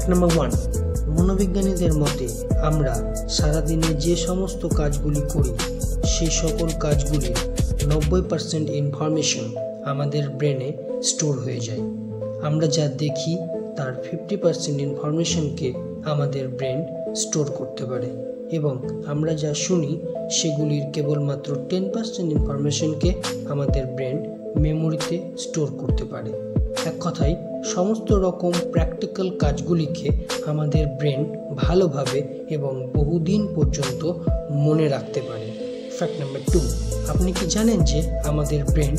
Fact number 1, মনোবিজ্ঞানীদের মতে আমরা সারাদিনে যে সমস্ত কাজগুলি করি সেই সকল কাজগুলির 90% ইনফরমেশন আমাদের ব্রেনে স্টোর হয়ে যায়। আমরা যা দেখি তার 50% ইনফরমেশনকে আমাদের ব্রেন স্টোর করতে পারে এবং আমরা যা শুনি সেগুলির কেবলমাত্র 10% ইনফরমেশনকে আমাদের ব্রেন মেমোরিতে স্টোর করতে পারে। এক কথায় সমস্ত রকম প্র্যাকটিক্যাল কাজগুলিকে আমাদের ব্রেন ভালোভাবে এবং বহুদিন পর্যন্ত মনে রাখতে পারে। ফ্যাক্ট নাম্বার 2, আপনি কি জানেন যে আমাদের ব্রেন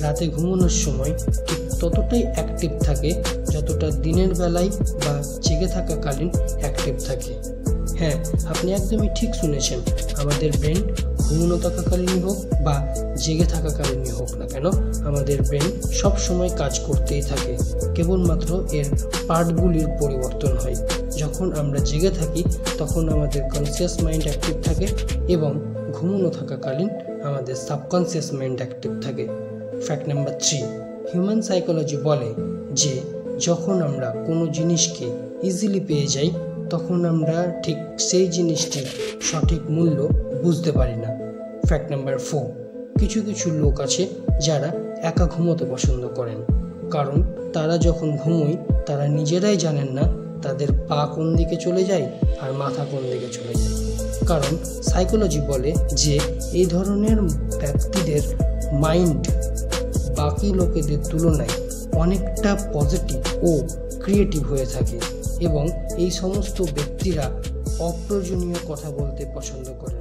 রাতে ঘুমানোর সময় ঠিক ততটাই অ্যাক্টিভ থাকে যতটা দিনের বেলায় বা জেগে থাকাকালীন অ্যাক্টিভ থাকে? হ্যাঁ, আপনি একদমই ঠিক শুনেছেন। আমাদের ব্রেন ঘুমানো থাকাকালীনই হোক বা জেগে থাকাকালীনই হোক না কেন, আমাদের ব্রেন সব সময় কাজ করতেই থাকে, কেবলমাত্র এর পার্টগুলির পরিবর্তন হয়। যখন আমরা জেগে থাকি তখন আমাদের কনসিয়াস মাইন্ড অ্যাক্টিভ থাকে এবং ঘুমানো থাকাকালীন আমাদের সাবকনসিয়াস মাইন্ড অ্যাক্টিভ থাকে। ফ্যাক্ট নাম্বার 3, হিউম্যান সাইকোলজি বলে যে যখন আমরা কোনো জিনিসকে ইজিলি পেয়ে যাই তখন আমরা ঠিক সেই জিনিসটির সঠিক মূল্য বুঝতে পারি না। ফ্যাক্ট নাম্বার 4, কিছু কিছু লোক আছে যারা একা ঘুমোতে পছন্দ করেন, কারণ তারা যখন ঘুমোয় তারা নিজেরাই জানেন না তাদের পা কোন দিকে চলে যায় আর মাথা কোন দিকে চলে যায়। কারণ সাইকোলজি বলে যে এই ধরনের ব্যক্তিদের মাইন্ড বাকি লোকেদের তুলনায় অনেকটা পজিটিভ ও ক্রিয়েটিভ হয়ে থাকে এবং এই সমস্ত ব্যক্তিরা অপ্রয়োজনীয় কথা বলতে পছন্দ করে।